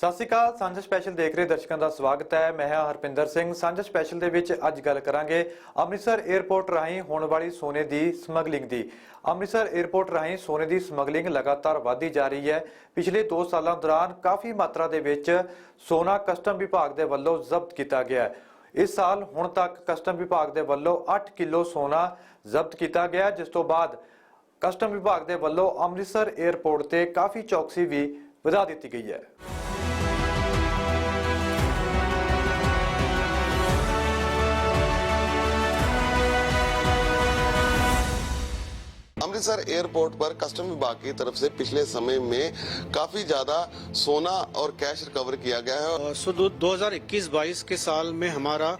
ਸਤਿ ਸ਼੍ਰੀ ਅਕਾਲ। ਸਾਂਝਾ ਸਪੈਸ਼ਲ ਦੇਖ ਰਹੇ ਦਰਸ਼ਕਾਂ ਦਾ ਸਵਾਗਤ ਹੈ। ਮੈਂ ਹਾਂ ਹਰਪਿੰਦਰ ਸਿੰਘ। ਸਾਂਝਾ ਸਪੈਸ਼ਲ ਦੇ ਵਿੱਚ ਅੱਜ ਗੱਲ ਕਰਾਂਗੇ ਅੰਮ੍ਰਿਤਸਰ 에ਅਰਪੋਰਟ ਰਾਹੀਂ ਹੋਣ ਵਾਲੀ ਸੋਨੇ ਦੀ ਸਮਗਲਿੰਗ ਦੀ। ਅੰਮ੍ਰਿਤਸਰ 에ਅਰਪੋਰਟ ਰਾਹੀਂ ਸੋਨੇ ਦੀ ਸਮਗਲਿੰਗ ਲਗਾਤਾਰ ਵਧਦੀ ਜਾ ਰਹੀ ਹੈ। ਪਿਛਲੇ 2 ਸਾਲਾਂ ਦੌਰਾਨ ਕਾਫੀ ਮਾਤਰਾ ਦੇ ਵਿੱਚ ਸੋਨਾ ਕਸਟਮ ਵਿਭਾਗ ਦੇ ਵੱਲੋਂ ਜ਼ਬਤ ਕੀਤਾ ਗਿਆ ਹੈ। ਇਸ ਸਾਲ ਹੁਣ ਤੱਕ ਕਸਟਮ ਵਿਭਾਗ ਦੇ ਵੱਲੋਂ 8 ਕਿਲੋ ਸੋਨਾ ਜ਼ਬਤ ਕੀਤਾ ਗਿਆ, ਜਿਸ ਤੋਂ ਬਾਅਦ ਕਸਟਮ ਵਿਭਾਗ ਦੇ ਵੱਲੋਂ ਅੰਮ੍ਰਿਤਸਰ 에ਅਰਪੋਰਟ ਤੇ ਕਾਫੀ ਚੌਕਸੀ ਵੀ ਵਧਾ ਦਿੱਤੀ ਗਈ ਹੈ। अमृतसर एयरपोर्ट पर कस्टम विभाग की तरफ से पिछले समय में काफी ज्यादा सोना और कैश रिकवर किया गया है। 2021-22 के साल में हमारा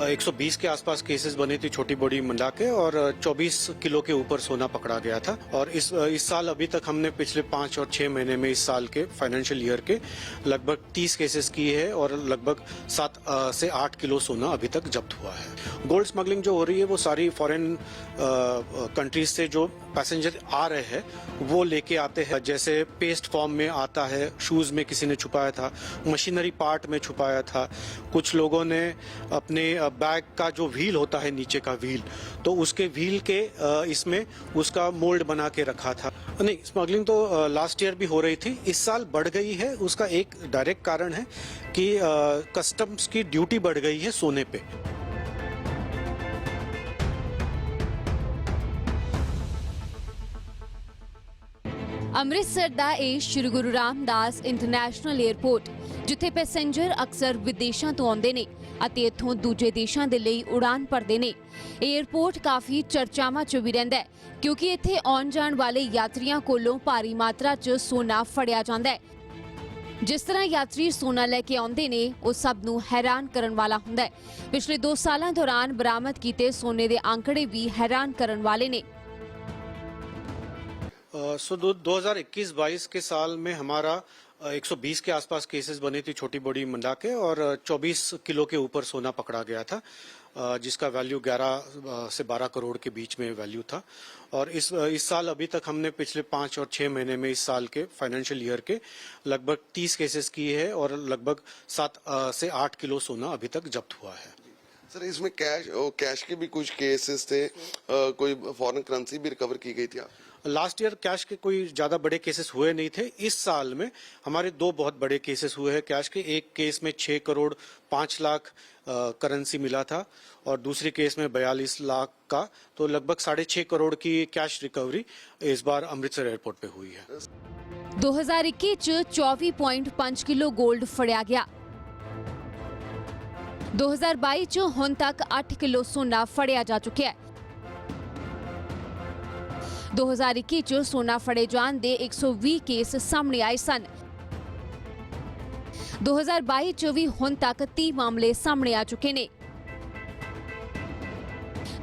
120 के आसपास केसेस बने थे छोटी बड़ी मिला के, और 24 किलो के ऊपर सोना पकड़ा गया था। और इस साल अभी तक हमने पिछले 5 और 6 महीने में इस साल के फाइनेंशियल ईयर के लगभग 30 केसेस किए हैं और लगभग 7 से 8 किलो सोना अभी तक जब्त हुआ है। गोल्ड स्मगलिंग जो हो रही है वो सारी फॉरेन कंट्रीज से जो पैसेंजर आ रहे हैं वो लेके आते हैं। जैसे पेस्ट फॉर्म में आता है, शूज में किसी ने छुपाया था, मशीनरी पार्ट में छुपाया था, कुछ लोगों ने अपने बैग का जो व्हील होता है नीचे का व्हील, तो उसके व्हील के इसमें उसका मोल्ड बना के रखा था। नहीं, स्मगलिंग तो लास्ट ईयर भी हो रही थी, इस साल बढ़ गई है। उसका एक डायरेक्ट कारण है कि कस्टम्स की ड्यूटी बढ़ गई है सोने पे। ਅੰਮ੍ਰਿਤਸਰ ਦਾ ਇਹ ਸ਼੍ਰੀ ਗੁਰੂ ਰਾਮਦਾਸ ਇੰਟਰਨੈਸ਼ਨਲ 에ਅਰਪੋਰਟ, ਜਿੱਥੇ ਪੈਸੇਂਜਰ ਅਕਸਰ ਵਿਦੇਸ਼ਾਂ ਤੋਂ ਆਉਂਦੇ ਨੇ ਅਤੇ ਇੱਥੋਂ ਦੂਜੇ ਦੇਸ਼ਾਂ ਦੇ ਲਈ ਉਡਾਨ ਭਰਦੇ ਨੇ। 에ਅਰਪੋਰਟ ਕਾਫੀ ਚਰਚਾਵਾਂ 'ਚ ਵੀ ਰਹਿੰਦਾ ਹੈ, ਕਿਉਂਕਿ ਇੱਥੇ ਆਉਣ ਜਾਣ ਵਾਲੇ ਯਾਤਰੀਆਂ ਕੋਲੋਂ ਭਾਰੀ ਮਾਤਰਾ 'ਚ ਸੋਨਾ ਫੜਿਆ ਜਾਂਦਾ ਹੈ। ਜਿਸ ਤਰ੍ਹਾਂ ਯਾਤਰੀ ਸੋਨਾ ਲੈ ਕੇ ਆਉਂਦੇ ਨੇ ਉਹ ਸਭ ਨੂੰ ਹੈਰਾਨ ਕਰਨ ਵਾਲਾ ਹੁੰਦਾ ਹੈ। ਪਿਛਲੇ 2 ਸਾਲਾਂ ਦੌਰਾਨ ਬਰਾਮਦ ਕੀਤੇ ਸੋਨੇ ਦੇ ਅੰਕੜੇ ਵੀ ਹੈਰਾਨ ਕਰਨ ਵਾਲੇ ਨੇ। 2021-22 के साल में हमारा 120 के आसपास केसेस बने थे छोटी बड़ी मिला के, और 24 किलो के ऊपर सोना पकड़ा गया था, जिसका वैल्यू 11 से 12 करोड़ के बीच में वैल्यू था। और इस साल अभी तक हमने पिछले 5 और 6 महीने में इस साल के फाइनेंशियल ईयर के लगभग 30 केसेस किए हैं और लगभग 7 से 8 किलो सोना अभी तक जब्त हुआ है। सर, इसमें कैश के भी कुछ केसेस थे, कोई फॉरेन करेंसी भी रिकवर की गई थी। लास्ट ईयर कैश के कोई ज्यादा बड़े केसेस हुए नहीं थे। इस साल में हमारे 2 बहुत बड़े केसेस हुए हैं कैश के। एक केस में 6 करोड़ 5 लाख करेंसी मिला था और दूसरी केस में 42 लाख का, तो लगभग 6.5 करोड़ की कैश रिकवरी इस बार अमृतसर एयरपोर्ट पे हुई है। 2021 ਚ 24.5 ਕਿਲੋ 골ਡ ਫੜਿਆ ਗਿਆ। 2022 ਚ ਹੁਣ ਤੱਕ 8 ਕਿਲੋ ਸੋਨਾ ਫੜਿਆ ਜਾ ਚੁੱਕਿਆ ਹੈ। 2021 ਚ ਸੋਨਾ ਫੜੇ ਜਾਣ ਦੇ 120 ਕੇਸ ਸਾਹਮਣੇ ਆਏ ਸਨ। 2022 ਚ ਵੀ ਹੁਣ ਤੱਕ 30 ਮਾਮਲੇ ਸਾਹਮਣੇ ਆ ਚੁੱਕੇ ਨੇ।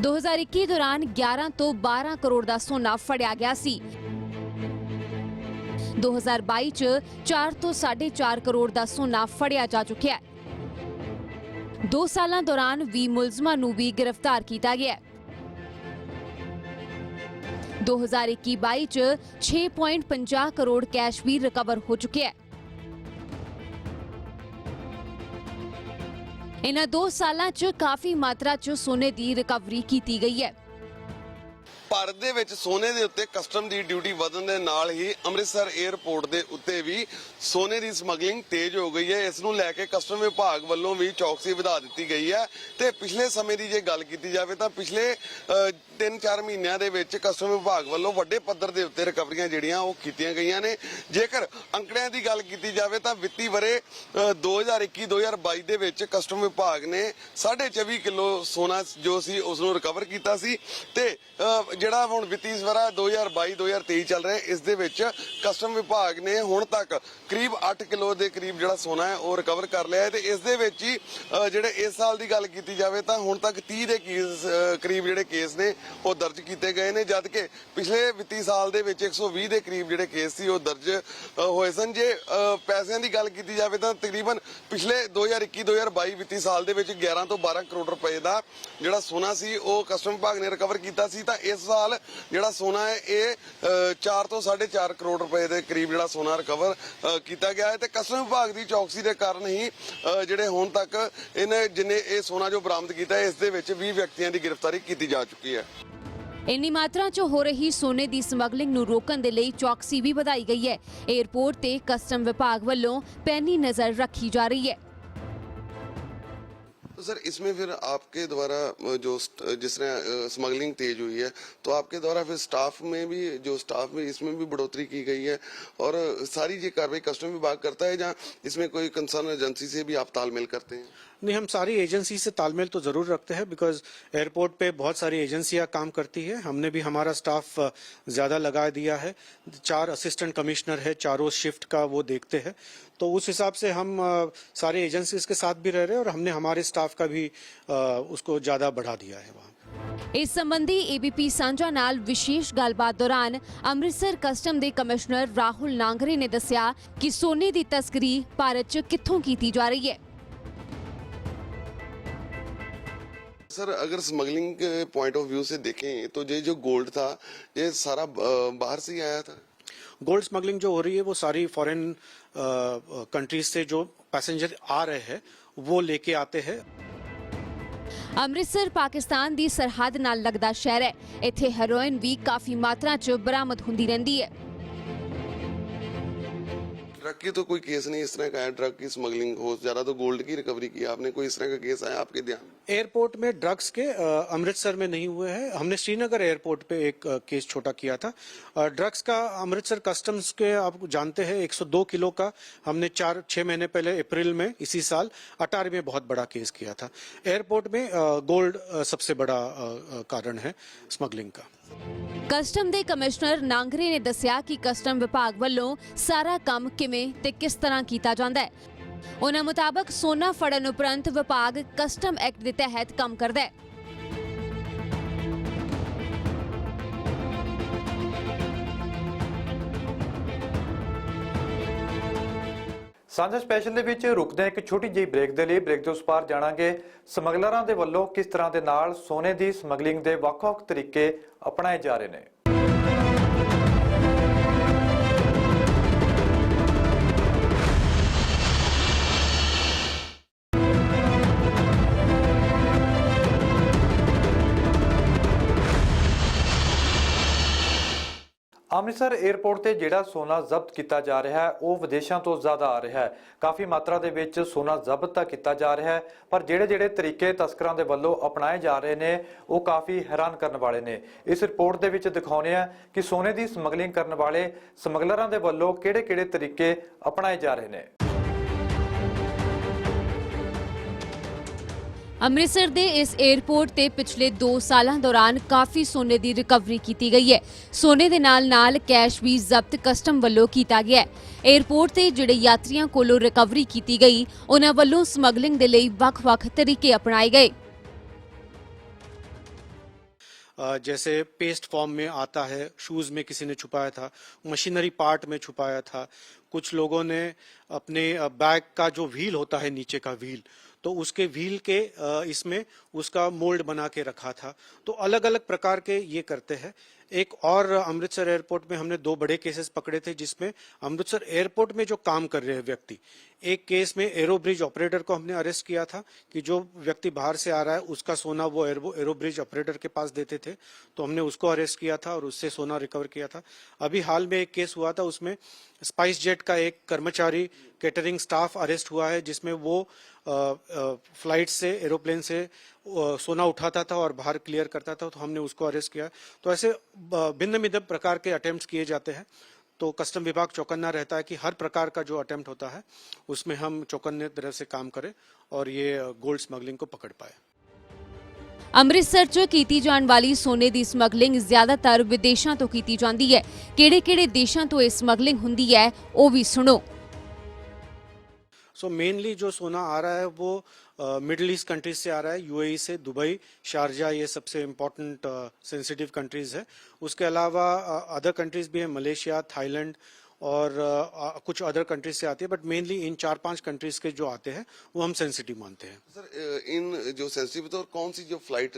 2021 ਦੌਰਾਨ 11 ਤੋਂ 12 ਕਰੋੜ ਦਾ ਸੋਨਾ ਫੜਿਆ ਗਿਆ ਸੀ। 2022 ਚ 4 ਤੋਂ 4.5 ਕਰੋੜ ਦਾ ਸੋਨਾ ਫੜਿਆ ਜਾ ਚੁੱਕਿਆ ਹੈ। 2 ਸਾਲਾਂ ਦੌਰਾਨ 20 ਮੁਲਜ਼ਮਾਂ ਨੂੰ ਵੀ ਗ੍ਰਿਫਤਾਰ ਕੀਤਾ ਗਿਆ ਹੈ। 2021-22 ਚ 6.50 ਕਰੋੜ ਕੈਸ਼ ਵੀ ਰਿਕਵਰ ਹੋ ਚੁੱਕਿਆ ਹੈ। ਇਹਨਾਂ 2 ਸਾਲਾਂ ਚ ਕਾਫੀ ਮਾਤਰਾ ਚ ਸੋਨੇ ਦੀ ਰਿਕਵਰੀ ਕੀਤੀ ਗਈ ਹੈ। ਭਾਰਤ ਦੇ ਵਿੱਚ ਸੋਨੇ ਦੇ ਉੱਤੇ ਕਸਟਮ ਦੀ ਡਿਊਟੀ ਵਧਣ ਦੇ ਨਾਲ ਹੀ ਅੰਮ੍ਰਿਤਸਰ 에ਅਰਪੋਰਟ ਦੇ ਉੱਤੇ ਵੀ ਸੋਨੇ ਦੀ ਸਮਗਲਿੰਗ ਤੇਜ਼ ਹੋ ਗਈ ਹੈ। ਇਸ ਨੂੰ ਲੈ ਕੇ ਕਸਟਮ ਵਿਭਾਗ ਵੱਲੋਂ ਵੀ ਚੌਕਸੀ ਵਧਾ ਦਿੱਤੀ ਗਈ ਹੈ। ਤੇ ਪਿਛਲੇ ਸਮੇਂ ਦੀ ਜੇ ਗੱਲ ਕੀਤੀ ਜਾਵੇ ਤਾਂ ਪਿਛਲੇ 3-4 ਮਹੀਨਿਆਂ ਦੇ ਵਿੱਚ ਕਸਟਮ ਵਿਭਾਗ ਵੱਲੋਂ ਵੱਡੇ ਪੱਧਰ ਦੇ ਉੱਤੇ ਰਿਕਵਰੀਆਂ ਜਿਹੜੀਆਂ ਉਹ ਕੀਤੀਆਂ ਗਈਆਂ ਨੇ। ਜੇਕਰ ਅੰਕੜਿਆਂ ਦੀ ਗੱਲ ਕੀਤੀ ਜਾਵੇ ਤਾਂ ਵਿੱਤੀ ਵਰੇ 2021-2022 ਦੇ ਵਿੱਚ ਕਸਟਮ ਵਿਭਾਗ ਨੇ 24.5 ਕਿਲੋ ਸੋਨਾ ਜੋ ਸੀ ਉਸ ਨੂੰ ਰਿਕਵਰ ਕੀਤਾ ਸੀ। ਤੇ ਜਿਹੜਾ ਹੁਣ ਵਿੱਤੀ ਵਰਾ 2022-2023 ਚੱਲ ਰਿਹਾ, ਇਸ ਦੇ ਵਿੱਚ ਕਸਟਮ ਵਿਭਾਗ ਨੇ ਹੁਣ ਤੱਕ ਕਰੀਬ 8 ਕਿਲੋ ਦੇ ਕਰੀਬ ਜਿਹੜਾ ਸੋਨਾ ਹੈ ਉਹ ਰਿਕਵਰ ਕਰ ਲਿਆ ਹੈ। ਤੇ ਇਸ ਦੇ ਵਿੱਚ ਹੀ ਜਿਹੜੇ ਇਸ ਸਾਲ ਦੀ ਗੱਲ ਕੀਤੀ ਜਾਵੇ ਤਾਂ ਹੁਣ ਤੱਕ 30 ਦੇ ਕਰੀਬ ਜਿਹੜੇ ਕੇਸ ਨੇ ਉਹ ਦਰਜ ਕੀਤੇ ਗਏ ਨੇ, ਜਦ ਕਿ ਪਿਛਲੇ ਵਿੱਤੀ ਸਾਲ ਦੇ ਵਿੱਚ 120 ਦੇ ਕਰੀਬ ਜਿਹੜੇ ਕੇਸ ਸੀ ਉਹ ਦਰਜ ਹੋਏ ਸਨ। ਜੇ ਪੈਸਿਆਂ ਦੀ ਗੱਲ ਕੀਤੀ ਜਾਵੇ ਤਾਂ ਤਕਰੀਬਨ ਪਿਛਲੇ 2021-2022 ਵਿੱਤੀ ਸਾਲ ਦੇ ਵਿੱਚ 11 ਤੋਂ 12 ਕਰੋੜ ਰੁਪਏ ਦਾ ਜਿਹੜਾ ਸੋਨਾ ਸੀ ਉਹ ਕਸਟਮ ਵਿਭਾਗ ਨੇ ਰਿਕਵਰ ਕੀਤਾ ਸੀ। ਤਾਂ ਇਸ ਸਾਲ ਜਿਹੜਾ ਸੋਨਾ ਹੈ ਇਹ 4 ਤੋਂ 4.5 ਕਰੋੜ ਰੁਪਏ ਦੇ ਕਰੀਬ ਜਿਹੜਾ ਸੋਨਾ ਰਿਕਵਰ ਕੀਤਾ ਗਿਆ ਹੈ ਤੇ ਕਸਟਮ ਵਿਭਾਗ ਦੀ ਚੌਕਸੀ ਦੇ ਕਾਰਨ ਹੀ ਜਿਹੜੇ ਹੁਣ ਤੱਕ ਇਹਨੇ ਜਿੰਨੇ ਇਹ ਸੋਨਾ ਜੋ ਬਰਾਮਦ ਕੀਤਾ ਹੈ ਇਸ ਦੇ ਵਿੱਚ 20 ਵਿਅਕਤੀਆਂ ਦੀ ਗ੍ਰਿਫਤਾਰੀ ਕੀਤੀ ਜਾ ਚੁੱਕੀ ਹੈ। ਇੰਨੀ ਮਾਤਰਾ 'ਚ ਹੋ ਰਹੀ ਸੋਨੇ ਦੀ ਸਮਗਲਿੰਗ ਨੂੰ ਰੋਕਣ ਦੇ ਲਈ ਚੌਕਸੀ ਵੀ ਵਧਾਈ ਗਈ ਹੈ। ਏਅਰਪੋਰਟ ਤੇ ਕਸਟਮ ਵਿਭਾਗ ਵੱਲੋਂ ਪੈनी ਨਜ਼ਰ ਰੱਖੀ ਜਾ ਰਹੀ है। तो सर इसमें फिर आपके द्वारा जो जिस तरह स्मगलिंग तेज हुई है तो आपके द्वारा फिर स्टाफ में भी जो स्टाफ में इसमें भी बढ़ोतरी की गई है और सारी ये कार्रवाई कस्टम विभाग करता है जहाँ इसमें कोई कंसर्न एजेंसी से भी आप तालमेल करते हैं? नहीं, हम सारी एजेंसी से तालमेल तो जरूर रखते हैं बिकॉज एयरपोर्ट पे बहुत सारी एजेंसियां काम करती है। हमने भी हमारा स्टाफ ज्यादा लगा दिया है। 4 असिस्टेंट कमिश्नर है, चारों शिफ्ट का वो देखते हैं, तो उस हिसाब से हम सारे एजेंसीज के साथ भी रह रहे हैं और हमने हमारे स्टाफ का भी उसको ज्यादा बढ़ा दिया है वहाँ। इस संबंधी एबीपी सांझा नाल विशेष गलबात दौरान अमृतसर कस्टम के कमिश्नर राहुल नांगरे ने दस्सिया कि सोने की तस्करी भारत च कित्थों कीती जा रही है। सर अगर स्मगलिंग के पॉइंट ऑफ व्यू से देखें तो ये जो गोल्ड था ये सारा बाहर से ही आया था। गोल्ड स्मगलिंग जो हो रही है वो सारी फॉरेन कंट्रीज से जो पैसेंजर आ रहे हैं वो लेके आते हैं। अमृतसर पाकिस्तान की सरहद नाल लगदा शहर है। इत्थे हेरोइन भी काफी मात्रा च बरामद हुंदी रहिंदी है। ड्रग की तो कोई केस नहीं इस तरह का है, ड्रग की स्मगलिंग हो, ज्यादा तो गोल्ड की रिकवरी की आपने, कोई इस तरह का केस आया आपके ध्यान? एयरपोर्ट में ड्रग्स के अमृतसर में नहीं हुए हैं। हमने श्रीनगर एयरपोर्ट पे एक केस छोटा किया था। ड्रग्स का अमृतसर कस्टम्स के आप जानते हैं 102 किलो का हमने 4-6 महीने पहले अप्रैल में इसी साल अटारी में बहुत बड़ा केस किया था। एयरपोर्ट में गोल्ड सबसे बड़ा कारण है स्मगलिंग का। कस्टम के कमिश्नर नांगरे ने दस्सिया कि कस्टम विभाग वालों सारा काम किवें ते किस तरह किया जाता है। उन्हां मुताबक सोना फड़न उपरंत विभाग कस्टम एक्ट के तहत काम करता है। ਸਾਂਝਾ ਸਪੈਸ਼ਲ ਦੇ ਵਿੱਚ ਰੁਕਦੇ ਹਾਂ ਇੱਕ ਛੋਟੀ ਜਿਹੀ ਬ੍ਰੇਕ ਦੇ ਲਈ। ਬ੍ਰੇਕ ਦੇ ਉਸ ਪਾਰ ਜਾਣਾਂਗੇ ਸਮਗਲਰਾਂ ਦੇ ਵੱਲੋਂ ਕਿਸ ਤਰ੍ਹਾਂ ਦੇ ਨਾਲ ਸੋਨੇ ਦੀ ਸਮਗਲਿੰਗ ਦੇ ਵੱਖ-ਵੱਖ ਤਰੀਕੇ ਅਪਣਾਏ ਜਾ ਰਹੇ ਨੇ। ਅੰਮ੍ਰਿਤਸਰ 에ਅਰਪੋਰਟ ਤੇ ਜਿਹੜਾ ਸੋਨਾ ਜ਼ਬਤ ਕੀਤਾ ਜਾ ਰਿਹਾ ਹੈ ਉਹ ਵਿਦੇਸ਼ਾਂ ਤੋਂ ਜ਼ਿਆਦਾ ਆ ਰਿਹਾ ਹੈ। ਕਾਫੀ ਮਾਤਰਾ ਦੇ ਵਿੱਚ ਸੋਨਾ ਜ਼ਬਤ ਤਾਂ ਕੀਤਾ ਜਾ ਰਿਹਾ ਹੈ ਪਰ ਜਿਹੜੇ ਤਰੀਕੇ ਤਸਕਰਾਂ ਦੇ ਵੱਲੋਂ ਅਪਣਾਏ ਜਾ ਰਹੇ ਨੇ ਉਹ ਕਾਫੀ ਹੈਰਾਨ ਕਰਨ ਵਾਲੇ ਨੇ। ਇਸ ਰਿਪੋਰਟ ਦੇ ਵਿੱਚ ਦਿਖਾਉਂਦੇ ਆ ਕਿ ਸੋਨੇ ਦੀ ਸਮਗਲਿੰਗ ਕਰਨ ਵਾਲੇ ਸਮਗਲਰਾਂ ਦੇ ਵੱਲੋਂ ਕਿਹੜੇ ਤਰੀਕੇ ਅਪਣਾਏ ਜਾ ਰਹੇ ਨੇ। अमृतसर के इस एयरपोर्ट ते पिछले 2 सालों दौरान काफ़ी सोने की रिकवरी की गई है। सोने के नाल कैश भी जब्त कस्टम वालों किया गया है। एयरपोर्ट ते जिहड़े यात्रियों कोलों रिकवरी की गई उन्हां वालों समगलिंग के लिए वख-वख तरीके अपनाए गए। जैसे पेस्ट फॉर्म में आता है, शूज में किसी ने छुपाया था, मशीनरी पार्ट में छुपाया था, कुछ लोगों ने अपने बैग का जो व्हील होता है नीचे का व्हील तो उसके व्हील के इसमें उसका मोल्ड बना के रखा था। तो अलग अलग प्रकार के ये करते हैं। एक और अमृतसर एयरपोर्ट में हमने 2 बड़े केसेस पकड़े थे जिसमें अमृतसर एयरपोर्ट में जो काम कर रहे हैं व्यक्ति, एक केस में एरो ब्रिज ऑपरेटर को हमने अरेस्ट किया था कि जो व्यक्ति बाहर से आ रहा है उसका सोना वो एरो ब्रिज ऑपरेटर के पास देते थे, तो हमने उसको अरेस्ट किया था और उससे सोना रिकवर किया था। अभी हाल में एक केस हुआ था, उसमें स्पाइस जेट का एक कर्मचारी कैटरिंग स्टाफ अरेस्ट हुआ है जिसमें वो फ्लाइट से एरोप्लेन से सोना उठाता था और बाहर क्लियर करता था, तो हमने उसको अरेस्ट किया। तो ऐसे भिन्न भिन्न प्रकार के अटेम्प्ट्स किए जाते हैं। तो कस्टम विभाग चौकन्ना रहता है कि हर प्रकार का जो अटेम्प्ट होता है उसमें हम चौकन्ने तरह से काम करें और ये गोल्ड स्मगलिंग को पकड़ पाए। अमृतसर च कीती जाण वाली सोने की समगलिंग ज्यादातर विदेशों तो की जाती है। किहड़े देशों तो ये समगलिंग हुंदी है वो भी सुनो। सो मेनली जो सोना आ रहा है वो मिडिल ईस्ट कंट्रीज से आ रहा है, यूएई से, दुबई, शारजा, ये सबसे इम्पोर्टेंट सेंसिटिव कंट्रीज है। उसके अलावा अदर कंट्रीज भी हैं, मलेशिया, थाईलैंड और कुछ अदर कंट्रीज से आती है, बट मेनली इन 4-5 कंट्रीज के जो आते हैं वो हम सेंसिटिव मानते हैं। सर इन जो सेंसिटिव और कौन सी जो फ्लाइट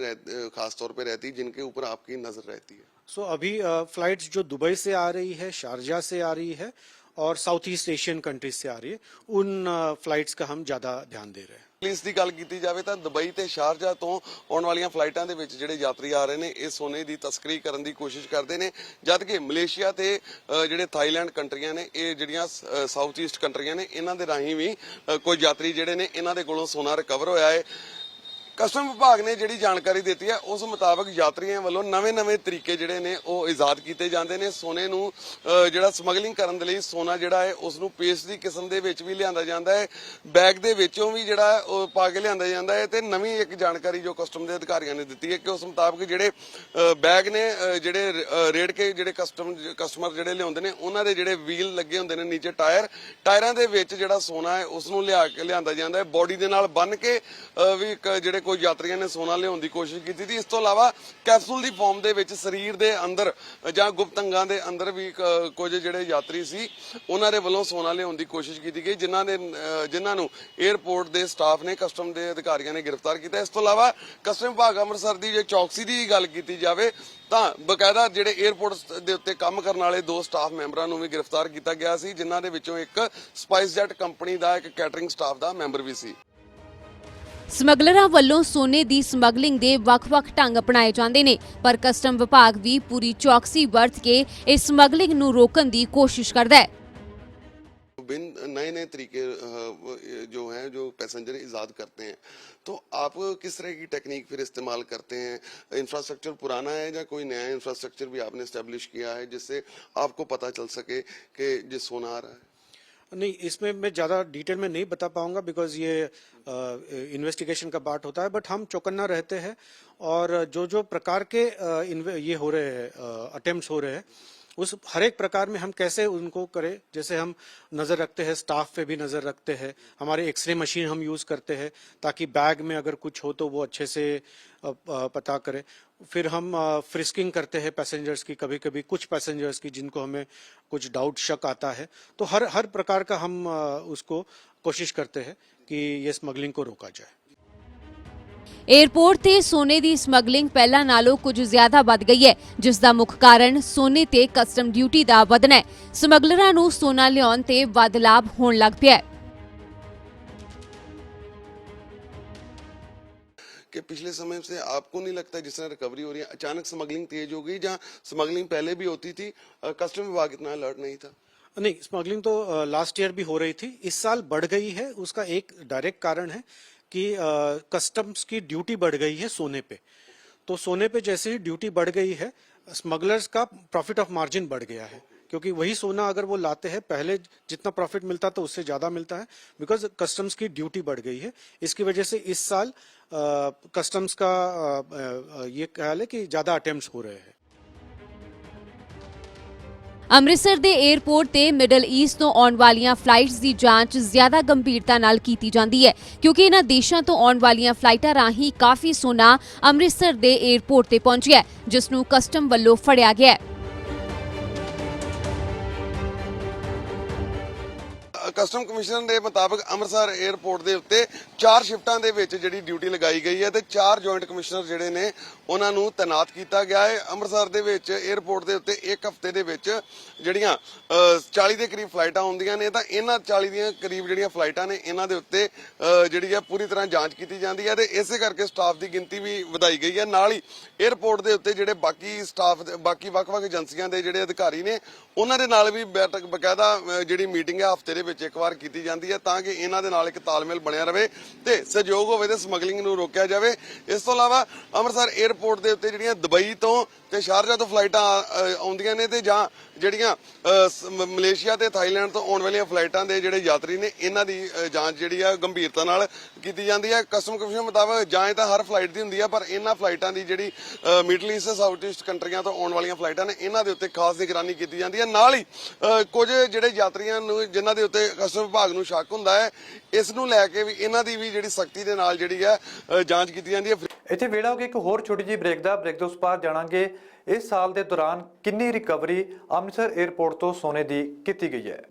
खास तौर पे रहती है जिनके ऊपर आपकी नजर रहती है? सो अभी फ्लाइट्स जो दुबई से आ रही है, शारजा से आ रही है और साउथ ईस्ट एशियन कंट्रीज से आ रही है, उन फ्लाइट्स का हम ज्यादा ध्यान दे रहे हैं। ਇਸ ਦੀ ਗੱਲ ਕੀਤੀ ਜਾਵੇ ਤਾਂ ਦੁਬਈ ਤੇ ਸ਼ਾਰਜਾ ਤੋਂ ਆਉਣ ਵਾਲੀਆਂ ਫਲਾਈਟਾਂ ਦੇ ਵਿੱਚ ਜਿਹੜੇ ਯਾਤਰੀ ਆ ਰਹੇ ਨੇ ਇਹ ਸੋਨੇ ਦੀ ਤਸਕਰੀ ਕਰਨ ਦੀ ਕੋਸ਼ਿਸ਼ ਕਰਦੇ ਨੇ, ਜਦ ਕਿ ਮਲੇਸ਼ੀਆ ਤੇ ਜਿਹੜੇ ਥਾਈਲੈਂਡ ਕੰਟਰੀਆਂ ਨੇ, ਇਹ ਜਿਹੜੀਆਂ ਸਾਊਥ ਈਸਟ ਕੰਟਰੀਆਂ ਨੇ, ਇਹਨਾਂ ਦੇ ਰਾਹੀਂ ਵੀ ਕੁਝ ਯਾਤਰੀ ਜਿਹੜੇ ਨੇ ਇਹਨਾਂ ਦੇ ਕੋਲੋਂ ਸੋਨਾ ਰਿਕਵਰ ਹੋਇਆ ਹੈ। ਕਸਟਮ ਵਿਭਾਗ ਨੇ ਜਿਹੜੀ ਜਾਣਕਾਰੀ ਦਿੱਤੀ ਹੈ ਉਸ ਮੁਤਾਬਕ ਯਾਤਰੀਆਂ ਵੱਲੋਂ ਨਵੇਂ-ਨਵੇਂ ਤਰੀਕੇ ਜਿਹੜੇ ਨੇ ਉਹ ਇਜਾਦ ਕੀਤੇ ਜਾਂਦੇ ਨੇ। ਸੋਨੇ ਨੂੰ ਜਿਹੜਾ ਸਮਗਲਿੰਗ ਕਰਨ ਦੇ ਲਈ ਸੋਨਾ ਜਿਹੜਾ ਹੈ ਉਸ ਨੂੰ ਪੇਸਟ ਦੀ ਕਿਸਮ ਦੇ ਵਿੱਚ ਵੀ ਲਿਆਂਦਾ ਜਾਂਦਾ ਹੈ, ਬੈਗ ਦੇ ਵਿੱਚੋਂ ਵੀ ਜਿਹੜਾ ਉਹ ਪਾ ਕੇ ਲਿਆਂਦਾ ਜਾਂਦਾ ਹੈ। ਤੇ ਨਵੀਂ ਇੱਕ ਜਾਣਕਾਰੀ ਜੋ ਕਸਟਮ ਦੇ ਅਧਿਕਾਰੀਆਂ ਨੇ ਦਿੱਤੀ ਹੈ ਕਿ ਉਸ ਮੁਤਾਬਕ ਜਿਹੜੇ ਬੈਗ ਨੇ, ਜਿਹੜੇ ਰੇੜ ਕੇ ਜਿਹੜੇ ਕਸਟਮਰ ਜਿਹੜੇ ਲਿਆਉਂਦੇ ਨੇ ਉਹਨਾਂ ਦੇ ਜਿਹੜੇ ਵੀਲ ਲੱਗੇ ਹੁੰਦੇ ਨੇ ਨੀਚੇ ਟਾਇਰਾਂ ਦੇ ਵਿੱਚ ਜਿਹੜਾ ਸੋਨਾ ਹੈ ਉਸ ਨੂੰ ਲਿਆਂਦਾ ਜਾਂਦਾ ਹੈ। ਬੋਡੀ ਦੇ ਨਾਲ ਬੰਨ ਕੇ ਵੀ ਜਿਹੜੇ ਕੋਈ ਯਾਤਰੀਆਂ ਨੇ ਸੋਨਾ ਲਿਆਉਣ ਦੀ ਕੋਸ਼ਿਸ਼ ਕੀਤੀ ਸੀ। ਇਸ ਤੋਂ ਇਲਾਵਾ ਕੈਪਸੂਲ ਦੀ ਫਾਰਮ ਦੇ ਵਿੱਚ ਸਰੀਰ ਦੇ ਅੰਦਰ ਜਾਂ ਗੁਪਤ ਅੰਗਾਂ ਦੇ ਅੰਦਰ ਵੀ ਕੁਝ ਜਿਹੜੇ ਯਾਤਰੀ ਸੀ ਉਹਨਾਂ ਦੇ ਵੱਲੋਂ ਸੋਨਾ ਲਿਆਉਣ ਦੀ ਕੋਸ਼ਿਸ਼ ਕੀਤੀ ਗਈ, ਜਿਨ੍ਹਾਂ ਨੂੰ 에ਅਰਪੋਰਟ ਦੇ ਸਟਾਫ ਨੇ, ਕਸਟਮ ਦੇ ਅਧਿਕਾਰੀਆਂ ਨੇ ਗ੍ਰਿਫਤਾਰ ਕੀਤਾ। ਇਸ ਤੋਂ ਇਲਾਵਾ ਕਸਟਮ ਵਿਭਾਗ ਅੰਮ੍ਰਿਤਸਰ ਦੀ ਜੇ ਚੌਕਸੀ ਦੀ ਗੱਲ ਕੀਤੀ ਜਾਵੇ ਤਾਂ ਬਕਾਇਦਾ ਜਿਹੜੇ 에ਅਰਪੋਰਟ ਦੇ ਉੱਤੇ ਕੰਮ ਕਰਨ ਵਾਲੇ 2 ਸਟਾਫ ਮੈਂਬਰਾਂ ਨੂੰ ਵੀ ਗ੍ਰਿਫਤਾਰ ਕੀਤਾ ਗਿਆ ਸੀ, ਜਿਨ੍ਹਾਂ ਦੇ ਵਿੱਚੋਂ ਇੱਕ ਸਪਾਈਸ ਜੈਟ ਕੰਪਨੀ ਦਾ ਇੱਕ ਕੈਟਰਿੰਗ ਸਟਾਫ ਦਾ ਮੈਂਬਰ ਵੀ ਸੀ। ਸਮਗਲਰਾਂ ਵੱਲੋਂ ਸੋਨੇ ਦੀ ਸਮਗਲਿੰਗ ਦੇ ਵੱਖ-ਵੱਖ ਢੰਗ ਅਪਣਾਏ ਜਾਂਦੇ ਨੇ, ਪਰ ਕਸਟਮ ਵਿਭਾਗ ਵੀ ਪੂਰੀ ਚੌਕਸੀ ਵਰਤ ਕੇ ਇਸ ਸਮਗਲਿੰਗ ਨੂੰ ਰੋਕਣ ਦੀ ਕੋਸ਼ਿਸ਼ ਕਰਦਾ ਹੈ। नए तरीके जो हैं जो पैसेंजर इजाद करते हैं, तो आप किस तरह की टेक्निक फिर इस्तेमाल करते हैं? इंफ्रास्ट्रक्चर पुराना है या कोई नया इंफ्रास्ट्रक्चर भी आपने इस्टेब्लिश किया है जिससे आपको पता चल सके कि ये सोना आ रहा है? नहीं, इसमें मैं ज़्यादा डिटेल में नहीं बता पाऊंगा बिकॉज ये इन्वेस्टिगेशन का पार्ट होता है, बट हम चौकन्ना रहते हैं और जो प्रकार के ये हो रहे हैं अटेम्प्ट्स हो रहे हैं उस हर एक प्रकार में हम कैसे उनको करें। जैसे हम नज़र रखते हैं, स्टाफ पे भी नज़र रखते हैं, हमारे एक्सरे मशीन हम यूज़ करते हैं ताकि बैग में अगर कुछ हो तो वो अच्छे से पता करें। फिर हम फ्रिस्किंग करते हैं पैसेंजर्स की, कभी कभी कुछ पैसेंजर्स की जिनको हमें कुछ डाउट शक आता है, तो हर प्रकार का हम उसको कोशिश करते हैं कि ये स्मगलिंग को रोका जाए। ਏਅਰਪੋਰਟ ਤੇ ਸੋਨੇ ਦੀ ਸਮਗਲਿੰਗ ਪਹਿਲਾਂ ਨਾਲੋਂ ਕੁਝ ਜ਼ਿਆਦਾ ਵੱਧ ਗਈ ਹੈ, ਜਿਸ ਦਾ ਮੁੱਖ ਕਾਰਨ ਸੋਨੇ ਤੇ ਕਸਟਮ ਡਿਊਟੀ ਦਾ ਵਧਣਾ ਹੈ। ਸਮਗਲਰਾਂ ਨੂੰ ਸੋਨਾ ਲਿਆਉਣ ਤੇ ਵੱਧ ਲਾਭ ਹੋਣ ਲੱਗ ਪਿਆ ਹੈ। कि पिछले समय से आपको नहीं लगता जिस तरह रिकवरी हो रही है अचानक स्मगलिंग तेज हो गई, जहां स्मगलिंग पहले भी होती थी, कस्टम विभाग इतना अलर्ट नहीं था? नहीं, स्मगलिंग तो लास्ट ईयर भी हो रही थी, इस साल बढ़ गई है। उसका एक डायरेक्ट कारण है कि कस्टम्स की ड्यूटी बढ़ गई है सोने पे। तो सोने पे जैसे ही ड्यूटी बढ़ गई है, स्मगलर्स का प्रॉफिट ऑफ मार्जिन बढ़ गया है, क्योंकि वही सोना अगर वो लाते हैं, पहले जितना प्रॉफिट मिलता था उससे ज़्यादा मिलता है, बिकॉज कस्टम्स की ड्यूटी बढ़ गई है। इसकी वजह से इस साल कस्टम्स का ये ख्याल है कि ज़्यादा अटेम्प्ट्स हो रहे हैं। ਅੰਮ੍ਰਿਤਸਰ ਦੇ ਏਅਰਪੋਰਟ ਤੇ ਮਿਡਲ ਈਸਟ ਤੋਂ ਆਉਣ ਵਾਲੀਆਂ ਫਲਾਈਟਸ ਦੀ ਜਾਂਚ ਜ਼ਿਆਦਾ ਗੰਭੀਰਤਾ ਨਾਲ ਕੀਤੀ ਜਾਂਦੀ ਹੈ, ਕਿਉਂਕਿ ਇਹਨਾਂ ਦੇਸ਼ਾਂ ਤੋਂ ਆਉਣ ਵਾਲੀਆਂ ਫਲਾਈਟਾਂ ਰਾਹੀਂ ਕਾਫੀ ਸੋਨਾ ਅੰਮ੍ਰਿਤਸਰ ਦੇ ਏਅਰਪੋਰਟ ਤੇ ਪਹੁੰਚਿਆ ਹੈ, ਜਿਸ ਨੂੰ ਕਸਟਮ ਵੱਲੋਂ ਫੜਿਆ ਗਿਆ ਹੈ। ਕਸਟਮ ਕਮਿਸ਼ਨਰ ਦੇ ਮੁਤਾਬਕ ਅੰਮ੍ਰਿਤਸਰ 에ਅਰਪੋਰਟ ਦੇ ਉੱਤੇ 4 ਸ਼ਿਫਟਾਂ ਦੇ ਵਿੱਚ ਜਿਹੜੀ ਡਿਊਟੀ ਲਗਾਈ ਗਈ ਹੈ ਤੇ 4 ਜੁਆਇੰਟ ਕਮਿਸ਼ਨਰ ਜਿਹੜੇ ਨੇ ਉਹਨਾਂ ਨੂੰ ਤਾਇਨਾਤ ਕੀਤਾ ਗਿਆ ਹੈ। ਅੰਮ੍ਰਿਤਸਰ ਦੇ ਵਿੱਚ 에ਅਰਪੋਰਟ ਦੇ ਉੱਤੇ ਇੱਕ ਹਫ਼ਤੇ ਦੇ ਵਿੱਚ ਜਿਹੜੀਆਂ 40 ਦੇ ਕਰੀਬ ਫਲਾਈਟਾਂ ਹੁੰਦੀਆਂ ਨੇ, ਤਾਂ ਇਹਨਾਂ 40 ਦੀਆਂ ਕਰੀਬ ਜਿਹੜੀਆਂ ਫਲਾਈਟਾਂ ਨੇ ਇਹਨਾਂ ਦੇ ਉੱਤੇ ਜਿਹੜੀ ਹੈ ਪੂਰੀ ਤਰ੍ਹਾਂ ਜਾਂਚ ਕੀਤੀ ਜਾਂਦੀ ਹੈ ਤੇ ਇਸੇ ਕਰਕੇ ਸਟਾਫ ਦੀ ਗਿਣਤੀ ਵੀ ਵਧਾਈ ਗਈ ਹੈ। ਨਾਲ ਹੀ 에ਅਰਪੋਰਟ ਦੇ ਉੱਤੇ ਜਿਹੜੇ ਬਾਕੀ ਸਟਾਫ, ਬਾਕੀ ਵੱਖ-ਵੱਖ ਏਜੰਸੀਆਂ ਦੇ ਜਿਹੜੇ ਅਧਿਕਾਰੀ ਨੇ ਉਹਨਾਂ ਦੇ ਨਾਲ ਵੀ ਬਕਾਇਦਾ ਜਿਹੜੀ ਮੀਟਿੰਗ ਹੈ ਹਫ਼ਤੇ ਦੇ ਵਿੱਚ ਇੱਕ ਵਾਰ ਕੀਤੀ ਜਾਂਦੀ ਹੈ, ਤਾਂ ਕਿ ਇਹਨਾਂ ਦੇ ਨਾਲ ਇੱਕ ਤਾਲਮੇਲ ਬਣਿਆ ਰਹੇ ਤੇ ਸਹਿਯੋਗ ਹੋਵੇ ਤੇ ਸਮਗਲਿੰਗ ਨੂੰ ਰੋਕਿਆ ਜਾਵੇ। ਇਸ ਤੋਂ ਇਲਾਵਾ ਅੰਮ੍ਰਿਤਸਰ 에ਅਰਪੋਰਟ ਦੇ ਉੱਤੇ ਜਿਹੜੀਆਂ ਦੁਬਈ ਤੋਂ ਤੇ ਸ਼ਾਰਜਾ ਤੋਂ ਫਲਾਈਟਾਂ ਆਉਂਦੀਆਂ ਨੇ ਤੇ ਜਾਂ ਜਿਹੜੀਆਂ ਮਲੇਸ਼ੀਆ ਤੇ ਥਾਈਲੈਂਡ ਤੋਂ ਆਉਣ ਵਾਲੀਆਂ ਫਲਾਈਟਾਂ ਦੇ ਜਿਹੜੇ ਯਾਤਰੀ ਨੇ ਇਹਨਾਂ ਦੀ ਜਾਂਚ ਜਿਹੜੀ ਆ ਗੰਭੀਰਤਾ ਨਾਲ ਕੀਤੀ ਜਾਂਦੀ ਹੈ। ਕਸਟਮ ਕਮਿਸ਼ਨ ਮੁਤਾਬਕ ਜਾਂਚ ਤਾਂ ਹਰ ਫਲਾਈਟ ਦੀ ਹੁੰਦੀ ਆ, ਪਰ ਇਹਨਾਂ ਫਲਾਈਟਾਂ ਦੀ ਜਿਹੜੀ ਮਿਡਲ ਈਸਟ ਤੇ ਸਾਊਥ ਈਸਟ ਕੰਟਰੀਆਂ ਤੋਂ ਆਉਣ ਵਾਲੀਆਂ ਫਲਾਈਟਾਂ ਨੇ ਇਹਨਾਂ ਦੇ ਉੱਤੇ ਖਾਸ ਨਿਗਰਾਨੀ ਕੀਤੀ ਜਾਂਦੀ ਹੈ। ਨਾਲ ਹੀ ਕੁਝ ਜਿਹੜੇ ਯਾਤਰੀਆਂ ਨੂੰ ਜਿਨ੍ਹਾਂ ਦੇ ਉੱਤੇ ਕਸਟਮ ਵਿਭਾਗ ਨੂੰ ਸ਼ੱਕ ਹੁੰਦਾ ਹੈ, ਇਸ ਨੂੰ ਲੈ ਕੇ ਵੀ ਇਹਨਾਂ ਦੀ ਵੀ ਜਿਹੜੀ ਸਖਤੀ ਦੇ ਨਾਲ ਜਿਹੜੀ ਹੈ ਜਾਂਚ ਕੀਤੀ ਜਾਂਦੀ ਹੈ। ਇੱਥੇ ਵੇਲਾ ਹੋ ਗਿਆ ਇੱਕ ਹੋਰ ਛੋਟੀ ਜਿਹੀ ਬ੍ਰੇਕ ਤੋਂ ਉਸ ਪਾਰ ਜਾਣਾਂਗੇ ਇਸ ਸਾਲ ਦੇ ਦੌਰਾਨ ਕਿੰਨੀ ਰਿਕਵਰੀ ਅੰਮ੍ਰਿਤਸਰ 에ਅਰਪੋਰਟ ਤੋਂ ਸੋਨੇ ਦੀ ਕੀਤੀ ਗਈ ਹੈ।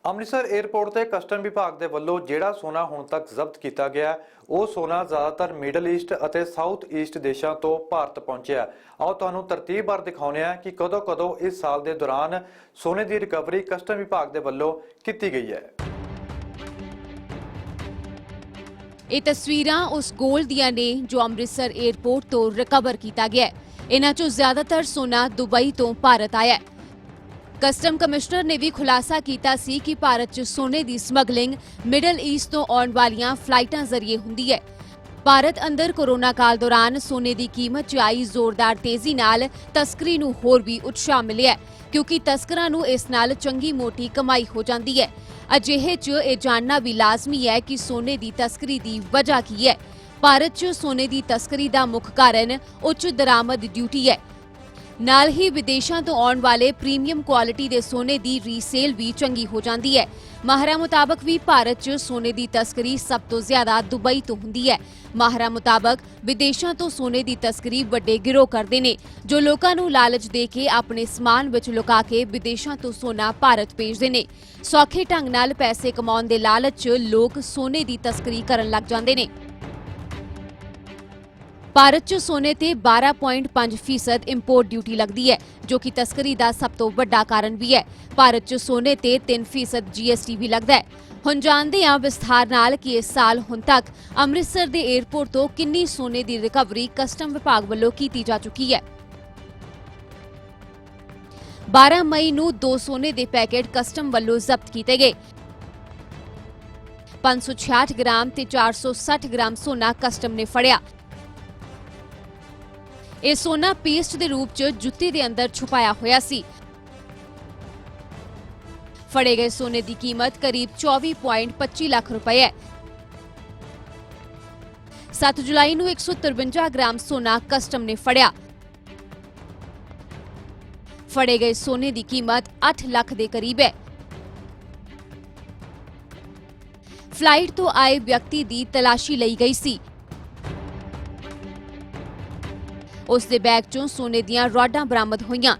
ਅੰਮ੍ਰਿਤਸਰ 에ਅਰਪੋਰਟ ਤੇ ਕਸਟਮ ਵਿਭਾਗ ਦੇ ਵੱਲੋਂ ਜਿਹੜਾ ਸੋਨਾ ਹੁਣ ਤੱਕ ਜ਼ਬਤ ਕੀਤਾ ਗਿਆ ਉਹ ਸੋਨਾ ਜ਼ਿਆਦਾਤਰ ਮਿਡਲ ਈਸਟ ਅਤੇ ਸਾਊਥ ਈਸਟ ਦੇਸ਼ਾਂ ਤੋਂ ਭਾਰਤ ਪਹੁੰਚਿਆ। ਆਓ ਤੁਹਾਨੂੰ ਤਰਤੀਬਵਾਰ ਦਿਖਾਉਂਦੇ ਹਾਂ ਕਿ ਕਦੋਂ ਇਸ ਸਾਲ ਦੇ ਦੌਰਾਨ ਸੋਨੇ ਦੀ ਰਿਕਵਰੀ ਕਸਟਮ ਵਿਭਾਗ ਦੇ ਵੱਲੋਂ ਕੀਤੀ ਗਈ ਹੈ। ਇਹ ਤਸਵੀਰਾਂ ਉਸ ਗੋਲਡ ਦੀਆਂ ਨੇ ਜੋ ਅੰਮ੍ਰਿਤਸਰ 에ਅਰਪੋਰਟ ਤੋਂ ਰਿਕਵਰ ਕੀਤਾ ਗਿਆ ਹੈ। ਇਹਨਾਂ ਚੋਂ ਜ਼ਿਆਦਾਤਰ ਸੋਨਾ ਦੁਬਈ ਤੋਂ ਭਾਰਤ ਆਇਆ ਹੈ। ਕਸਟਮ ਕਮਿਸ਼ਨਰ ਨੇ ਵੀ ਖੁਲਾਸਾ ਕੀਤਾ ਸੀ ਕਿ ਭਾਰਤ 'ਚ ਸੋਨੇ ਦੀ ਸਮਗਲਿੰਗ ਮਿਡਲ ਈਸਟ ਤੋਂ ਆਉਣ ਵਾਲੀਆਂ ਫਲਾਈਟਾਂ ਜ਼ਰੀਏ ਹੁੰਦੀ ਹੈ। ਭਾਰਤ ਅੰਦਰ ਕੋਰੋਨਾ ਕਾਲ ਦੌਰਾਨ ਸੋਨੇ ਦੀ ਕੀਮਤ 'ਚ ਆਈ ਜ਼ੋਰਦਾਰ ਤੇਜ਼ੀ ਨਾਲ ਤਸਕਰੀ ਨੂੰ ਹੋਰ ਵੀ ਉਤਸ਼ਾਹ ਮਿਲਿਆ ਕਿਉਂਕਿ ਤਸਕਰਾਂ ਨੂੰ ਇਸ ਨਾਲ ਚੰਗੀ ਮੋਟੀ ਕਮਾਈ ਹੋ ਜਾਂਦੀ ਹੈ। ਅਜਿਹੇ 'ਚ ਇਹ ਜਾਣਨਾ ਵੀ ਲਾਜ਼ਮੀ ਹੈ ਕਿ ਸੋਨੇ ਦੀ ਤਸਕਰੀ ਦੀ ਵਜ੍ਹਾ ਕੀ ਹੈ। ਭਾਰਤ 'ਚ ਸੋਨੇ ਦੀ ਤਸਕਰੀ ਦਾ ਮੁੱਖ ਕਾਰਨ ਉੱਚ ਦਰਾਮਦ ਡਿਊਟੀ ਹੈ। ਨਾਲ ਹੀ ਵਿਦੇਸ਼ਾਂ ਤੋਂ ਆਉਣ ਵਾਲੇ ਪ੍ਰੀਮੀਅਮ ਕੁਆਲਿਟੀ ਦੇ ਸੋਨੇ ਦੀ ਰੀਸੇਲ ਵੀ ਚੰਗੀ ਹੋ ਜਾਂਦੀ ਹੈ। ਮਾਹਰਾਂ ਮੁਤਾਬਕ ਵੀ ਭਾਰਤ 'ਚ ਸੋਨੇ ਦੀ ਤਸਕਰੀ ਸਭ ਤੋਂ ਜ਼ਿਆਦਾ ਦੁਬਈ ਤੋਂ ਹੁੰਦੀ ਹੈ। ਮਾਹਰਾਂ ਮੁਤਾਬਕ ਵਿਦੇਸ਼ਾਂ ਤੋਂ ਸੋਨੇ ਦੀ ਤਸਕਰੀ ਵੱਡੇ ਗਿਰੋਹ ਕਰਦੇ ਨੇ ਜੋ ਲੋਕਾਂ ਨੂੰ ਲਾਲਚ ਦੇ ਕੇ ਆਪਣੇ ਸਮਾਨ ਵਿੱਚ ਲੁਕਾ ਕੇ ਵਿਦੇਸ਼ਾਂ ਤੋਂ ਸੋਨਾ ਭਾਰਤ ਭੇਜਦੇ ਨੇ। ਸੌਖੇ ਢੰਗ ਨਾਲ ਪੈਸੇ ਕਮਾਉਣ ਦੇ ਲਾਲਚ 'ਚ ਲੋਕ ਸੋਨੇ ਦੀ ਤਸਕਰੀ ਕਰਨ ਲੱਗ ਜਾਂਦੇ ਨੇ। ਭਾਰਤ 'ਚ ਸੋਨੇ ਤੇ 12.5% ਇੰਪੋਰਟ ਡਿਊਟੀ ਲੱਗਦੀ ਹੈ ਜੋ ਕਿ ਤਸਕਰੀ ਦਾ ਸਭ ਤੋਂ ਵੱਡਾ ਕਾਰਨ ਵੀ ਹੈ। ਭਾਰਤ 'ਚ ਸੋਨੇ ਤੇ 3% GST ਵੀ ਲੱਗਦਾ ਹੈ। ਹੁਣ ਜਾਣਦੇ ਹਾਂ ਵਿਸਥਾਰ ਨਾਲ ਕਿ ਇਸ ਸਾਲ ਹੁਣ ਤੱਕ ਅੰਮ੍ਰਿਤਸਰ ਦੇ 에ਅਰਪੋਰਟ ਤੋਂ ਕਿੰਨੀ ਸੋਨੇ ਦੀ ਰਿਕਵਰੀ ਕਸਟਮ ਵਿਭਾਗ ਵੱਲੋਂ ਕੀਤੀ ਜਾ ਚੁੱਕੀ ਹੈ। 12 ਮਈ ਨੂੰ 2 ਸੋਨੇ ਦੇ ਪੈਕੇਟ ਕਸਟਮ ਵੱਲੋਂ ਜ਼ਬਤ ਕੀਤੇ ਗਏ। 566 ਗ੍ਰਾਮ ਤੇ 460 ਗ੍ਰਾਮ ਸੋਨਾ ਕਸਟਮ ਨੇ ਫੜਿਆ। ਇਹ ਸੋਨਾ ਪੇਸਟ ਦੇ ਰੂਪ 'ਚ ਜੁੱਤੀ ਦੇ ਅੰਦਰ ਛੁਪਾਇਆ ਹੋਇਆ ਸੀ। ਫੜੇ ਗਏ ਸੋਨੇ ਦੀ ਕੀਮਤ ਕਰੀਬ 24.25 ਲੱਖ ਰੁਪਏ ਹੈ। 7 ਜੁਲਾਈ ਨੂੰ 153 ਗ੍ਰਾਮ ਸੋਨਾ ਕਸਟਮ ਨੇ ਫੜਿਆ। ਫੜੇ ਗਏ ਸੋਨੇ ਦੀ ਕੀਮਤ 8 ਲੱਖ ਦੇ ਕਰੀਬ ਹੈ। ਫਲਾਈਟ ਤੋਂ ਆਏ ਵਿਅਕਤੀ ਦੀ ਤਲਾਸ਼ੀ ਲਈ ਗਈ ਸੀ। ਉਸ ਦੇ ਬੈਗ 'ਚੋਂ ਸੋਨੇ ਦੀਆਂ ਰੌਡਾਂ ਬਰਾਮਦ ਹੋਈਆਂ।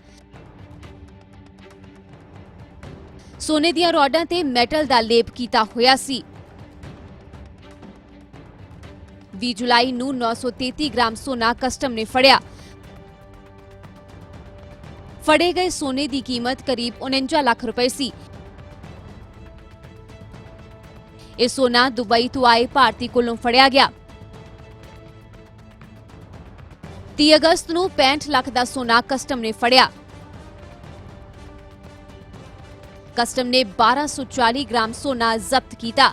ਸੋਨੇ ਦੀਆਂ ਰੌਡਾਂ ਤੇ ਮੈਟਲ ਦਾ ਲੇਪ ਕੀਤਾ ਹੋਇਆ ਸੀ। 20 ਜੁਲਾਈ ਨੂੰ 933 ਗ੍ਰਾਮ ਸੋਨਾ ਕਸਟਮ ਨੇ ਫੜਿਆ। ਫੜੇ ਗਏ ਸੋਨੇ ਦੀ ਕੀਮਤ ਕਰੀਬ 49 ਲੱਖ ਰੁਪਏ ਸੀ। ਇਹ ਸੋਨਾ ਦੁਬਈ ਤੋਂ ਆਏ ਭਾਰਤੀ ਕੋਲੋਂ ਫੜਿਆ ਗਿਆ। 30 ਅਗਸਤ ਨੂੰ 65 ਲੱਖ ਦਾ ਸੋਨਾ ਕਸਟਮ ਨੇ ਫੜਿਆ। ਕਸਟਮ ਨੇ 1240 ਗ੍ਰਾਮ ਸੋਨਾ ਜ਼ਬਤ ਕੀਤਾ।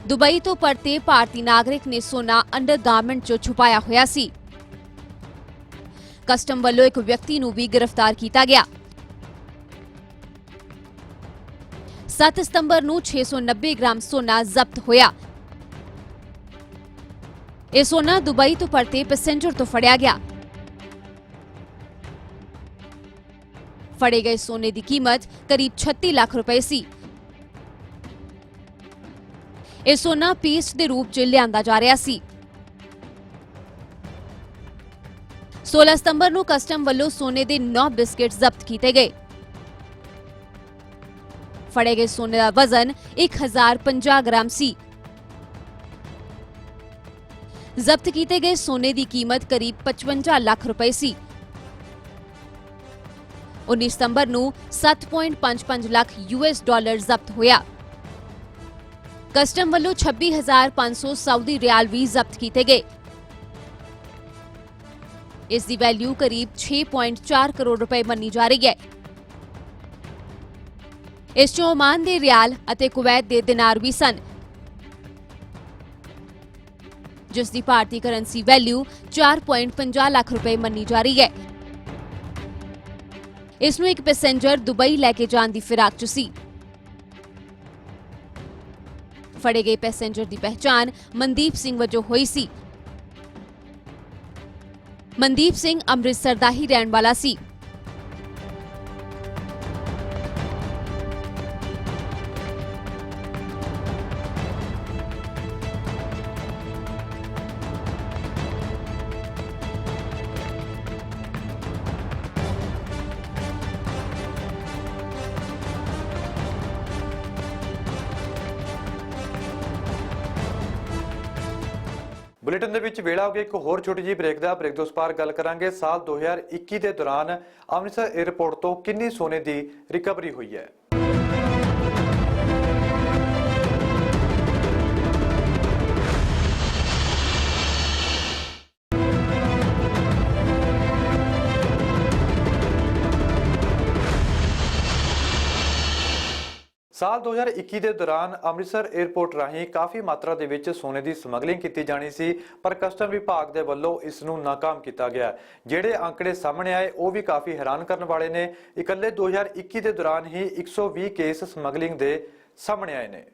ਦੁਬਈ ਤੋਂ ਪਰਤੇ ਭਾਰਤੀ ਨਾਗਰਿਕ ਨੇ ਸੋਨਾ ਅੰਡਰਗਾਰਮੈਂਟ 'ਚ ਛੁਪਾਇਆ ਹੋਇਆ ਸੀ। ਕਸਟਮ ਵੱਲੋਂ ਇੱਕ ਵਿਅਕਤੀ ਨੂੰ ਵੀ ਗ੍ਰਿਫਤਾਰ ਕੀਤਾ ਗਿਆ। 7 ਸਤੰਬਰ ਨੂੰ 690 ਗ੍ਰਾਮ ਸੋਨਾ ਜ਼ਬਤ ਹੋਇਆ। ਇਹ ਸੋਨਾ ਦੁਬਈ ਤੋਂ ਪਰਤੇ ਪੈਸੇਂਜਰ ਤੋਂ ਫੜਿਆ ਗਿਆ। ਫੜੇ ਗਏ ਸੋਨੇ ਦੀ ਕੀਮਤ ਕਰੀਬ 36 ਲੱਖ ਰੁਪਏ ਸੀ। ਇਹ ਸੋਨਾ ਪੇਸਟ ਦੇ ਰੂਪ 'ਚ ਲਿਆਂਦਾ ਜਾ ਰਿਹਾ ਸੀ। 16 ਸਤੰਬਰ ਨੂੰ ਕਸਟਮ ਵੱਲੋਂ ਸੋਨੇ ਦੇ 9 ਬਿਸਕਟ ਜ਼ਬਤ ਕੀਤੇ ਗਏ। ਫੜੇ ਗਏ ਸੋਨੇ ਦਾ ਵਜ਼ਨ 1050 ਗ੍ਰਾਮ ਸੀ। ਜ਼ਬਤ ਕੀਤੇ ਗਏ ਸੋਨੇ ਦੀ ਕੀਮਤ ਕਰੀਬ 55 ਲੱਖ ਰੁਪਏ ਸੀ। 19 ਸਤੰਬਰ ਨੂੰ 7.55 ਲੱਖ US ਡਾਲਰ ਜ਼ਬਤ ਹੋਇਆ। ਕਸਟਮ ਵੱਲੋਂ 26,500 ਸਾਊਦੀ ਰਿਆਲ ਵੀ ਜ਼ਬਤ ਕੀਤੇ ਗਏ। ਇਸ ਦੀ ਵੈਲਿਊ ਕਰੀਬ 6.4 ਕਰੋੜ ਰੁਪਏ ਮੰਨੀ ਜਾ ਰਹੀ ਹੈ। ਇਸ 'ਚੋਂ ਓਮਾਨ ਦੇ ਰਿਆਲ ਅਤੇ ਕੁਵੈਤ ਦੇ ਦਿਨਾਰ ਵੀ ਸਨ, ਜਿਸ ਦੀ ਭਾਰਤੀ ਕਰੰਸੀ ਵੈਲਿਊ 4.50 ਲੱਖ ਰੁਪਏ ਮੰਨੀ ਜਾ ਰਹੀ ਹੈ। ਇਸ ਨੂੰ ਇੱਕ ਪੈਸੇਂਜਰ ਦੁਬਈ ਲੈ ਕੇ ਜਾਣ ਦੀ ਫਿਰਾਕ 'ਚ ਸੀ। ਫੜੇ ਗਏ ਪੈਸੇਂਜਰ ਦੀ ਪਹਿਚਾਣ ਮਨਦੀਪ ਸਿੰਘ ਵਜੋਂ ਹੋਈ ਸੀ। ਮਨਦੀਪ ਸਿੰਘ ਅੰਮ੍ਰਿਤਸਰ ਦਾ ਹੀ ਰਹਿਣ ਵਾਲਾ ਸੀ। ਬੁਲੇਟਿਨ ਦੇ ਵਿੱਚ ਵੇਲਾ ਹੋ ਗਿਆ ਇੱਕ ਹੋਰ ਛੋਟੀ ਜਿਹੀ ਬ੍ਰੇਕ ਦਾ। ਬ੍ਰੇਕ ਤੋਂ ਉਸ ਪਾਰ ਗੱਲ ਕਰਾਂਗੇ ਸਾਲ 2021 ਦੇ ਦੌਰਾਨ ਅੰਮ੍ਰਿਤਸਰ 에ਅਰਪੋਰਟ ਤੋਂ ਕਿੰਨੀ ਸੋਨੇ ਦੀ ਰਿਕਵਰੀ ਹੋਈ ਹੈ। ਸਾਲ 2021 ਦੇ ਦੌਰਾਨ ਅੰਮ੍ਰਿਤਸਰ 에ਅਰਪੋਰਟ ਰਾਹੀਂ ਕਾਫੀ ਮਾਤਰਾ ਦੇ ਵਿੱਚ ਸੋਨੇ ਦੀ ਸਮਗਲਿੰਗ ਕੀਤੀ ਜਾਣੀ ਸੀ, ਪਰ ਕਸਟਮ ਵਿਭਾਗ ਦੇ ਵੱਲੋਂ ਇਸ ਨੂੰ ਨਾਕਾਮ ਕੀਤਾ ਗਿਆ। ਜਿਹੜੇ ਅੰਕੜੇ ਸਾਹਮਣੇ ਆਏ ਉਹ ਵੀ ਕਾਫੀ ਹੈਰਾਨ ਕਰਨ ਵਾਲੇ ਨੇ। ਇਕੱਲੇ 2021 ਦੇ ਦੌਰਾਨ ਹੀ 120 ਕੇਸ ਸਮਗਲਿੰਗ ਦੇ ਸਾਹਮਣੇ ਆਏ ਨੇ।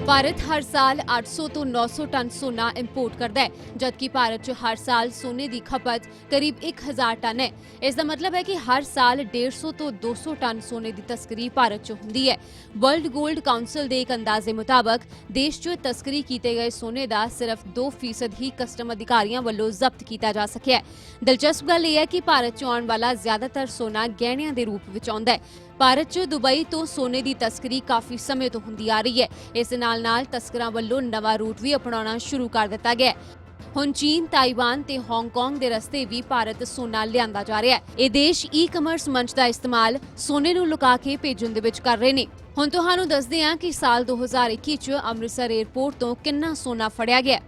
ਭਾਰਤ ਹਰ ਸਾਲ 800 ਤੋਂ 900 ਟਨ ਸੋਨਾ ਇੰਪੋਰਟ ਕਰਦਾ ਹੈ, ਜਦਕਿ ਭਾਰਤ 'ਚ ਹਰ ਸਾਲ ਸੋਨੇ ਦੀ ਖਪਤ ਕਰੀਬ 1000 ਟਨ ਹੈ। ਇਸ ਦਾ ਮਤਲਬ ਹੈ ਕਿ ਹਰ ਸਾਲ 150 ਤੋਂ 200 ਟਨ ਸੋਨੇ ਦੀ ਤਸਕਰੀ ਭਾਰਤ 'ਚ ਹੁੰਦੀ ਹੈ। ਵਰਲਡ ਗੋਲਡ ਕਾਉਂਸਲ ਦੇ ਇੱਕ ਅੰਦਾਜ਼ੇ ਮੁਤਾਬਕ ਦੇਸ਼ 'ਚ ਤਸਕਰੀ ਕੀਤੇ ਗਏ ਸੋਨੇ ਦਾ ਸਿਰਫ 2% ਹੀ ਕਸਟਮ ਅਧਿਕਾਰੀਆਂ ਵੱਲੋਂ ਜ਼ਬਤ ਕੀਤਾ ਜਾ ਸਕਿਆ ਹੈ। ਦਿਲਚਸਪ ਗੱਲ ਇਹ ਹੈ ਕਿ ਭਾਰਤ 'ਚ ਆਉਣ ਵਾਲਾ ਜ਼ਿਆਦਾਤਰ ਸੋਨਾ ਗਹਿਣਿਆਂ ਦੇ ਰੂਪ ਵਿੱਚ ਆਉਂਦਾ ਹੈ। ਭਾਰਤ 'ਚ ਦੁਬਈ ਤੋਂ ਸੋਨੇ ਦੀ ਤਸਕਰੀ ਕਾਫੀ ਸਮੇਂ ਤੋਂ ਹੁੰਦੀ ਆ ਰਹੀ ਹੈ। ਇਸ ਨਾਲ ਤਸਕਰਾਂ ਵੱਲੋਂ ਨਵਾਂ ਰੂਟ ਵੀ ਅਪਣਾਉਣਾ ਸ਼ੁਰੂ ਕਰ ਦਿੱਤਾ ਗਿਆ ਹੈ। ਹੁਣ ਚੀਨ, ਤਾਈਵਾਨ ਤੇ ਹਾਂਗਕਾਂਗ ਦੇ ਰਸਤੇ ਵੀ ਭਾਰਤ ਸੋਨਾ ਲਿਆਂਦਾ ਜਾ ਰਿਹਾ ਹੈ। ਇਹ ਦੇਸ਼ ਈ-ਕਮਰਸ ਮੰਚ ਦਾ ਇਸਤੇਮਾਲ ਸੋਨੇ ਨੂੰ ਲੁਕਾ ਕੇ ਭੇਜਣ ਦੇ ਵਿੱਚ ਕਰ ਰਹੇ ਨੇ। ਹੁਣ ਤੁਹਾਨੂੰ ਦੱਸਦੇ ਹਾਂ ਕਿ ਸਾਲ 2021 ਚ ਅੰਮ੍ਰਿਤਸਰ 에ਅਰਪੋਰਟ ਤੋਂ ਕਿੰਨਾ ਸੋਨਾ ਫੜਿਆ ਗਿਆ।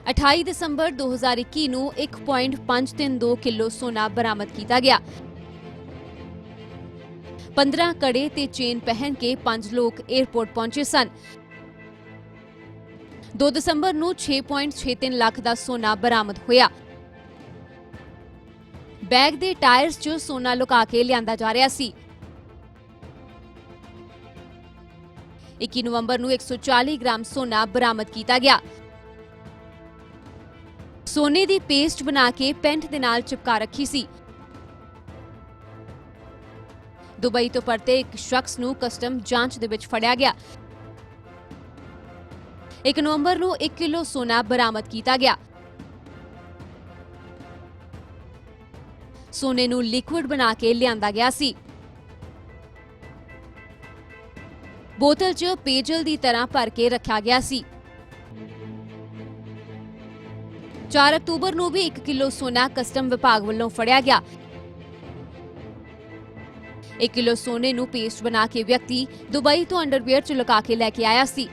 28 ਦਸੰਬਰ 2021 ਨੂੰ 1.532 ਕਿਲੋ ਸੋਨਾ ਬਰਾਮਦ ਕੀਤਾ ਗਿਆ। 15 ਕੜੇ ਤੇ ਚੇਨ ਪਹਿਨ ਕੇ 5 ਲੋਕ 에ਅਰਪੋਰਟ ਪਹੁੰਚੇ ਸਨ। 2 ਦਸੰਬਰ ਨੂੰ 6.63 ਲੱਖ ਦਾ ਸੋਨਾ ਬਰਾਮਦ ਹੋਇਆ। ਬੈਗ ਦੇ ਟਾਇਰਸ 'ਚ ਸੋਨਾ ਲੁਕਾ ਕੇ ਲਿਆਂਦਾ ਜਾ ਰਿਹਾ ਸੀ। 21 ਨਵੰਬਰ ਨੂੰ 140 ਗ੍ਰਾਮ ਸੋਨਾ ਬਰਾਮਦ ਕੀਤਾ ਗਿਆ। ਸੋਨੇ ਦੀ ਪੇਸਟ ਬਣਾ ਕੇ ਪੈਂਟ ਦੇ ਨਾਲ ਚਿਪਕਾ ਰੱਖੀ ਸੀ। ਦੁਬਈ ਤੋਂ ਪਰਤੇ ਇੱਕ ਸ਼ਖਸ ਨੂੰ ਕਸਟਮ ਜਾਂਚ ਦੇ ਵਿੱਚ ਫੜਿਆ ਗਿਆ। 1 ਨਵੰਬਰ ਨੂੰ 1 ਕਿਲੋ ਸੋਨਾ ਬਰਾਮਦ ਕੀਤਾ ਗਿਆ। ਸੋਨੇ ਨੂੰ ਲਿਕੁਇਡ ਬਣਾ ਕੇ ਲਿਆਂਦਾ ਗਿਆ ਸੀ। ਬੋਤਲ 'ਚ ਪੇਜਲ ਦੀ ਤਰ੍ਹਾਂ ਭਰ ਕੇ ਰੱਖਿਆ ਗਿਆ ਸੀ। 4 ਅਕਤੂਬਰ ਨੂੰ ਵੀ 1 ਕਿਲੋ ਸੋਨਾ ਕਸਟਮ ਵਿਭਾਗ ਵੱਲੋਂ ਫੜਿਆ ਗਿਆ। 1 ਕਿਲੋ ਸੋਨੇ ਨੂੰ ਪੇਸਟ ਬਣਾ ਕੇ ਵਿਅਕਤੀ ਦੁਬਈ ਤੋਂ ਅੰਡਰਵੇਅਰ 'ਚ ਲੁਕਾ ਕੇ ਲੈ ਕੇ ਆਇਆ ਸੀ।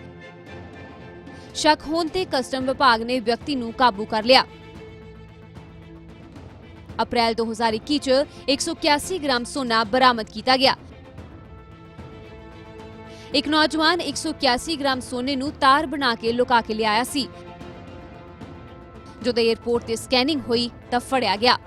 ਸ਼ੱਕ ਹੋਣ ਤੇ ਕਸਟਮ ਵਿਭਾਗ ਨੇ ਵਿਅਕਤੀ ਨੂੰ ਕਾਬੂ ਕਰ ਲਿਆ। ਅਪ੍ਰੈਲ 2021 ਚ 181 ਗ੍ਰਾਮ ਸੋਨਾ ਬਰਾਮਦ ਕੀਤਾ ਗਿਆ। ਇੱਕ ਨੌਜਵਾਨ 181 ਗ੍ਰਾਮ ਸੋਨੇ ਨੂੰ ਤਾਰ ਬਣਾ ਕੇ ਲੁਕਾ ਕੇ ਲਿਆਇਆ ਸੀ। ਜਦੋਂ 에ਅਰਪੋਰਟ ਤੇ ਸਕੈਨਿੰਗ ਹੋਈ ਤਾਂ ਫੜਿਆ ਗਿਆ।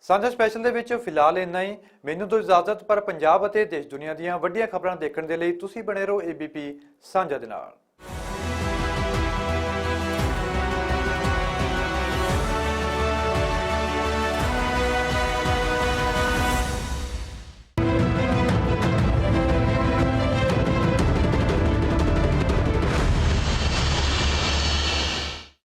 ਸਾਂਝਾ ਸਪੈਸ਼ਲ ਦੇ ਵਿੱਚ ਫਿਲਹਾਲ ਇੰਨਾ ਹੀ। ਮੈਨੂੰ ਦਿਓ ਇਜਾਜ਼ਤ, ਪਰ ਪੰਜਾਬ ਅਤੇ ਦੇਸ਼ ਦੁਨੀਆ ਦੀਆਂ ਵੱਡੀਆਂ ਖਬਰਾਂ ਦੇਖਣ ਦੇ ਲਈ ਤੁਸੀਂ ਬਣੇ ਰਹੋ ABP ਸਾਂਝਾ ਦੇ ਨਾਲ।